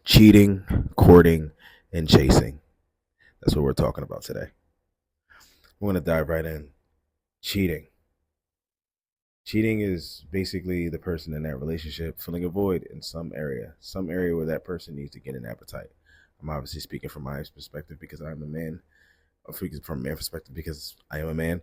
cheating, courting, and chasing. That's what we're talking about today. We're going to dive right in. Cheating. Cheating is basically the person in that relationship filling a void in some area where that person needs to get an appetite. I'm obviously speaking from my perspective because I'm a man. I'm speaking from a man perspective because I am a man.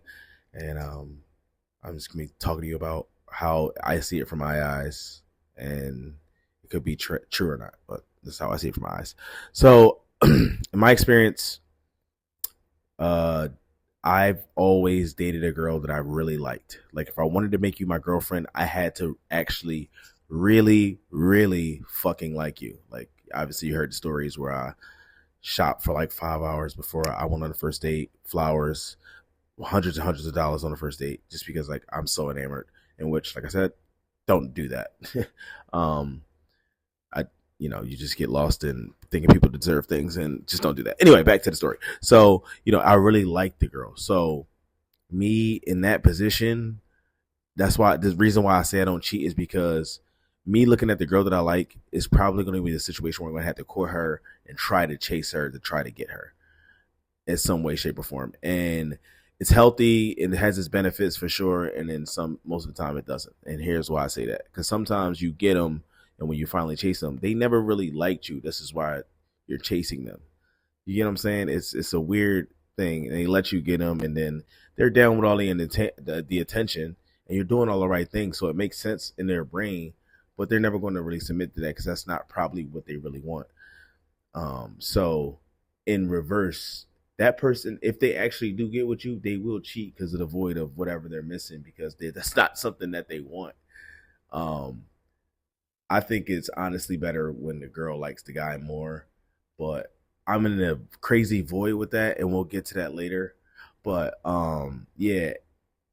And I'm just going to be talking to you about how I see it from my eyes. And it could be true or not, but this is how I see it from my eyes. So, in my experience, uh, I've always dated a girl that I really liked. Like, if I wanted to make you my girlfriend, I had to actually really, really fucking like you. Like, obviously, you heard the stories where I shopped for like 5 hours before I went on the first date, flowers, hundreds and hundreds of dollars on the first date, just because like I'm so enamored. In which, like I said, don't do that. um, I, you just get lost in thinking people deserve things and just don't do that. Anyway, back to the story. So, I really liked the girl. So, me in that position, that's why the reason why I say I don't cheat is because me looking at the girl that I like is probably going to be the situation where I'm going to have to court her and try to chase her to try to get her in some way, shape, or form. And it's healthy and it has its benefits for sure. And then most of the time it doesn't. And here's why I say that. Because sometimes you get them, and when you finally chase them, they never really liked you. This is why you're chasing them. You get what I'm saying? It's a weird thing. And they let you get them, and then they're down with all the attention, and you're doing all the right things. So it makes sense in their brain, but they're never going to really submit to that because that's not probably what they really want. So in reverse, that person, if they actually do get with you, they will cheat because of the void of whatever they're missing because that's not something that they want. Um, I think it's honestly better when the girl likes the guy more, but I'm in a crazy void with that, and we'll get to that later. But yeah,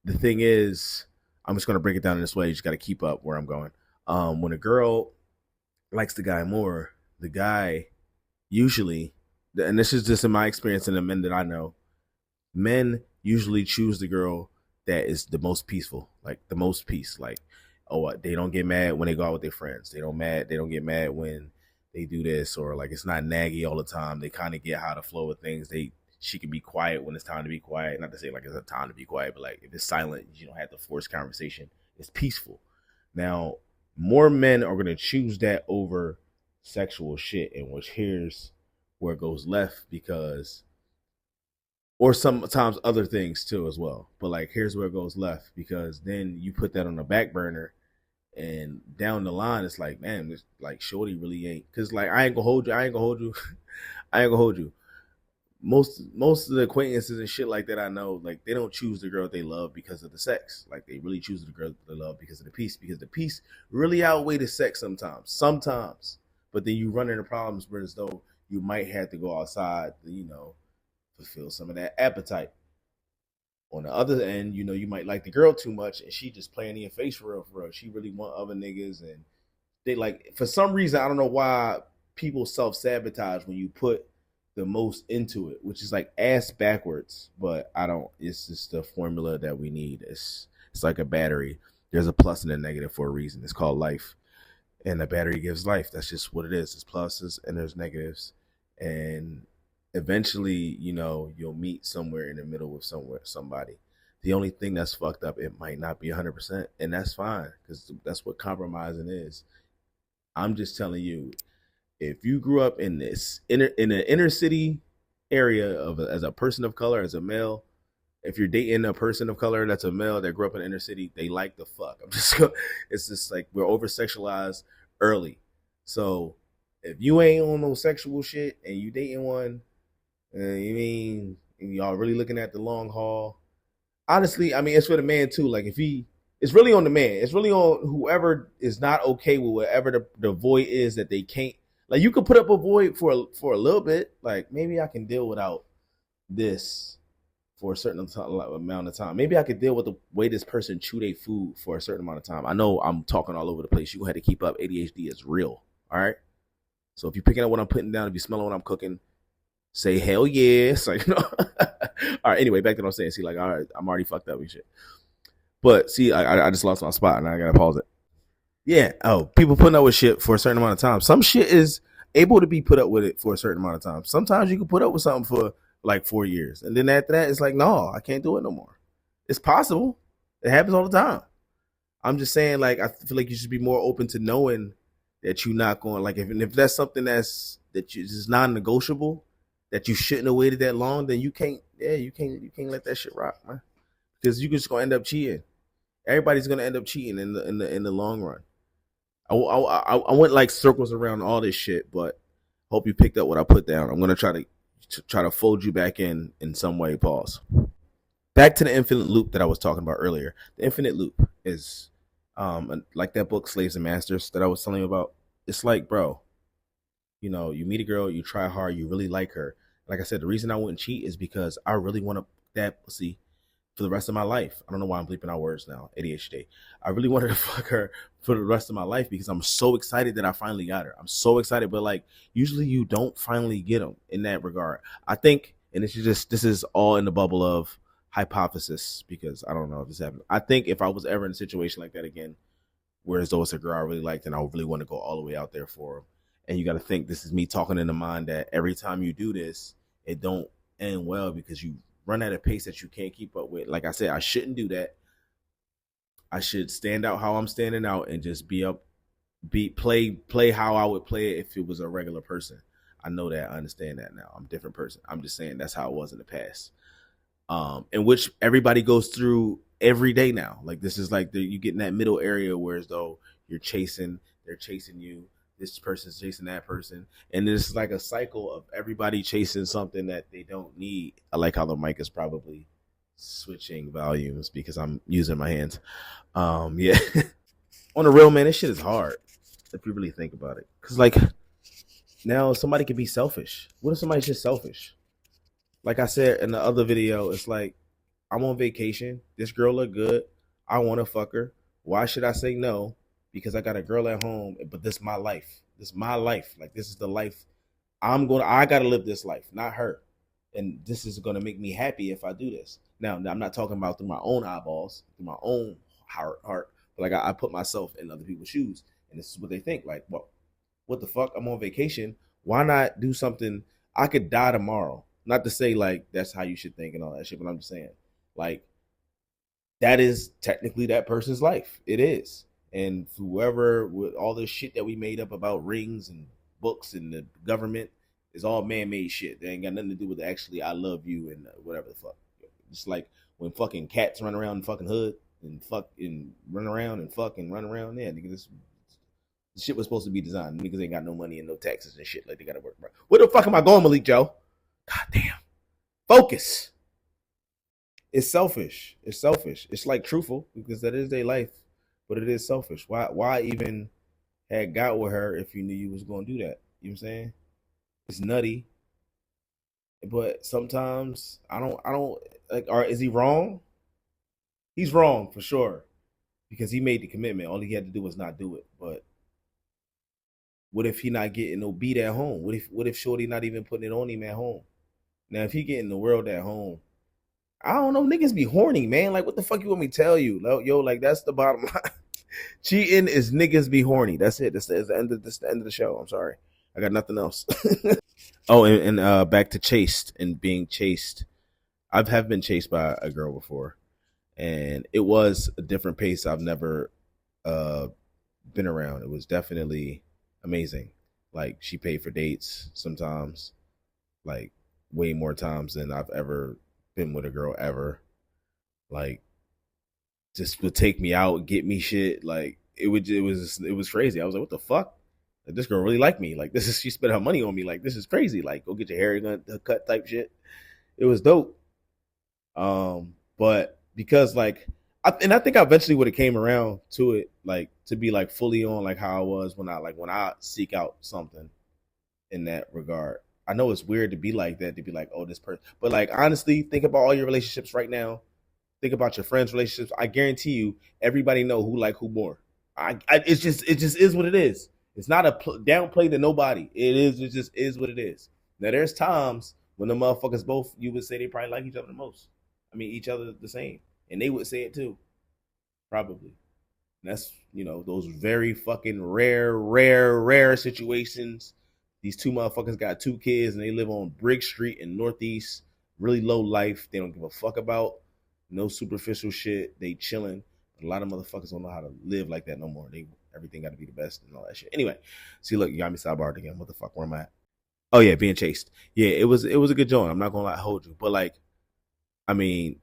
the thing is, I'm just gonna break it down in this way. You just got to keep up where I'm going. When a girl likes the guy more, the guy usually, and this is just in my experience and the men that I know, men usually choose the girl that is the most peaceful, like the most peace. Like, oh, they don't get mad when they go out with their friends. They don't get mad when they do this, or like it's not naggy all the time. They kind of get how to flow with things. She can be quiet when it's time to be quiet. Not to say like it's a time to be quiet, but like if it's silent, you don't have to force conversation. It's peaceful. Now, more men are gonna choose that over sexual shit, and which here's where it goes left because or sometimes other things too as well. But like here's where it goes left because then you put that on the back burner and down the line it's like, man, it's like shorty really ain't because like I ain't gonna hold you, I ain't gonna hold you, I ain't gonna hold you. Most of the acquaintances and shit like that I know, like they don't choose the girl they love because of the sex. Like they really choose the girl they love because of the peace. Because the peace really outweigh the sex sometimes. Sometimes. But then you run into problems where as though you might have to go outside to, fulfill some of that appetite. On the other end, you might like the girl too much and she just playing in your face for real. She really want other niggas and they like for some reason, I don't know why people self-sabotage when you put the most into it, which is like ass backwards, but I don't it's just the formula that we need. It's like a battery. There's a plus and a negative for a reason. It's called life. And the battery gives life. That's just what it is. It's pluses and there's negatives. And eventually, you'll meet somewhere in the middle with somebody. The only thing that's fucked up, it might not be 100%, and that's fine because that's what compromising is. I'm just telling you, if you grew up in an inner city area as a person of color, as a male, if you're dating a person of color that's a male that grew up in the inner city, they like the fuck. It's just like we're over sexualized early. So if you ain't on no sexual shit and you dating one, you mean and y'all really looking at the long haul. Honestly, I mean it's for the man too. Like it's really on the man. It's really on whoever is not okay with whatever the void is that they can't. Like you could put up a void for a little bit. Like maybe I can deal without this for a certain amount of time. Maybe I could deal with the way this person chew their food for a certain amount of time. I know I'm talking all over the place. You gonna have to keep up. ADHD is real. All right. So if you're picking up what I'm putting down, if you smell what I'm cooking, say hell yes. Like all right. Anyway, back to what I'm saying. See, like, all right, I'm already fucked up and shit. But see, I just lost my spot and I gotta pause it. Yeah. Oh, people putting up with shit for a certain amount of time. Some shit is able to be put up with it for a certain amount of time. Sometimes you can put up with something for like 4 years, and then after that, it's like, no, I can't do it no more. It's possible. It happens all the time. I'm just saying, like, I feel like you should be more open to knowing that you're not going, like, if that's something that is non-negotiable, that you shouldn't have waited that long, then you can't let that shit rock, man. Because you're just gonna end up cheating. Everybody's gonna end up cheating in the long run. I went like circles around all this shit, but hope you picked up what I put down. I'm gonna try to fold you back in some way. Pause. Back to the infinite loop that I was talking about earlier. The infinite loop is like that book Slaves and Masters that I was telling you about. It's like, bro, you meet a girl, you try hard, you really like her. Like I said, the reason I wouldn't cheat is because I really want to that pussy for the rest of my life. I don't know why I'm bleeping out words now. ADHD. I really wanted to fuck her for the rest of my life because I'm so excited that I finally got her. I'm so excited, but like usually you don't finally get them in that regard. I think, and this is all in the bubble of hypothesis because I don't know if this happened. I think if I was ever in a situation like that again, whereas though it's a girl I really liked and I really want to go all the way out there for him. And you got to think this is me talking in the mind that every time you do this, it don't end well because you run at a pace that you can't keep up with. Like I said, I shouldn't do that. I should stand out how I'm standing out and just play how I would play it if it was a regular person. I know that. I understand that now. I'm a different person. I'm just saying that's how it was in the past. In which everybody goes through every day now. Like this is like you get in that middle area where as though they're chasing you. This person's chasing that person, and it's like a cycle of everybody chasing something that they don't need. I like how the mic is probably switching volumes because I'm using my hands. Yeah. On the real, man, this shit is hard if you really think about it. Cause like now somebody could be selfish. What if somebody's just selfish? Like I said in the other video, it's like I'm on vacation. This girl look good. I want to fuck her. Why should I say no? Because I got a girl at home, but this is my life. This is my life. Like this is the life I gotta live this life, not her. And this is gonna make me happy if I do this. Now I'm not talking about through my own eyeballs, through my own heart, but like I put myself in other people's shoes, and this is what they think. Like, well, what the fuck? I'm on vacation. Why not do something? I could die tomorrow. Not to say like that's how you should think and all that shit, but I'm just saying, like, that is technically that person's life. It is. And whoever with all this shit that we made up about rings and books and the government is all man-made shit. They ain't got nothing to do with actually I love you and whatever the fuck. It's like when fucking cats run around in fucking hood and fuck and run around and fuck and run around there. Nigga, this shit was supposed to be designed. Niggas ain't got no money and no taxes and shit like they gotta work. Bro. Where the fuck am I going, Malik Joe? God damn. Focus. It's selfish. It's selfish. It's like truthful because that is their life, but it is selfish. Why even had got with her if you knew you was gonna do that? You know what I'm saying? It's nutty. But sometimes I don't like is he wrong? He's wrong for sure. Because he made the commitment. All he had to do was not do it. But what if he not getting no beat at home? What if Shorty not even putting it on him at home? Now if he getting the world at home, I don't know. Niggas be horny, man. Like, what the fuck you want me to tell you? Yo, like, that's the bottom line. Cheating is niggas be horny. That's it. That's the end of the show. I'm sorry. I got nothing else. Oh, and back to chased and being chased. I have been chased by a girl before, and it was a different pace I've never been around. It was definitely amazing. Like, she paid for dates sometimes, like way more times than I've ever been with a girl ever. Like, just would take me out, get me shit. Like, it was crazy. I was like, what the fuck? Like, this girl really liked me. Like, she spent her money on me. Like, this is crazy. Like, go get your hair cut type shit. It was dope. But because like, I think I eventually would have came around to it, like to be like fully on like how I was when I seek out something in that regard. I know it's weird to be like that, to be like, oh, this person. But like, honestly, think about all your relationships right now. Think about your friends' relationships. I guarantee you, everybody know who like who more. It just is what it is. It's not a downplay to nobody. It is. It just is what it is. Now, there's times when the motherfuckers both, you would say they probably like each other the most. I mean, each other the same, and they would say it too, probably. And that's those very fucking rare situations These two motherfuckers got 2 kids and they live on Brick Street in Northeast. Really low life. They don't give a fuck about no superficial shit. They chilling. A lot of motherfuckers don't know how to live like that no more. They everything got to be the best and all that shit. Anyway, see, look, you got me sidebarred again. What the fuck? Where am I at? Oh yeah, being chased. Yeah, it was a good joint. I'm not gonna lie, hold you, but like, I mean,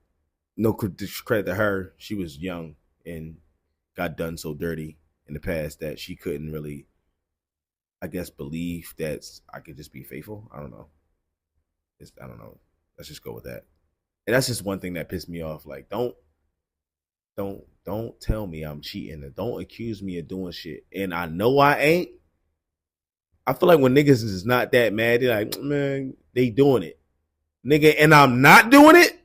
no credit to her. She was young and got done so dirty in the past that she couldn't really, I guess, believe that I could just be faithful. I don't know. I don't know. Let's just go with that. And that's just one thing that pissed me off. Like, don't tell me I'm cheating and don't accuse me of doing shit. And I know I ain't. I feel like when niggas is not that mad, they're like, man, they doing it. Nigga, and I'm not doing it,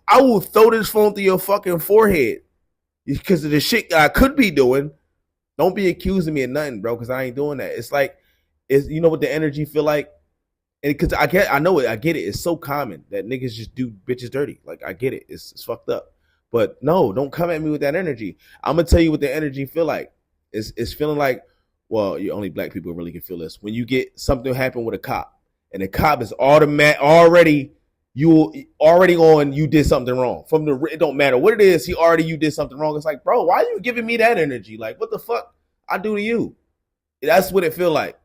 I will throw this phone through your fucking forehead. Because of the shit I could be doing. Don't be accusing me of nothing, bro, because I ain't doing that. It's like, you know what the energy feel like? And because I know it, I get it. It's so common that niggas just do bitches dirty. Like, I get it. It's fucked up. But no, don't come at me with that energy. I'm gonna tell you what the energy feel like. It's feeling like, well, you only black people really can feel this. When you get something happen with a cop, and the cop is already on you did something wrong. It don't matter what it is, you did something wrong. It's like, bro, why are you giving me that energy? Like, what the fuck I do to you? That's what it feel like.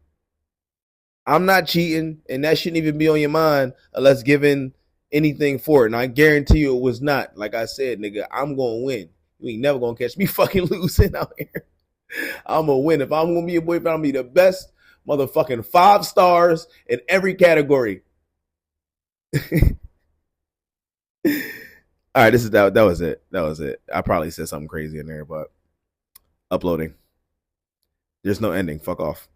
I'm not cheating, and that shouldn't even be on your mind unless given anything for it. And I guarantee you it was not. Like I said, nigga, I'm gonna win. You ain't never gonna catch me fucking losing out here. I'm gonna win. If I'm gonna be a boyfriend, I'm gonna be the best motherfucking 5 stars in every category. All right, this is that was it. That was it. I probably said something crazy in there, but uploading. There's no ending. Fuck off.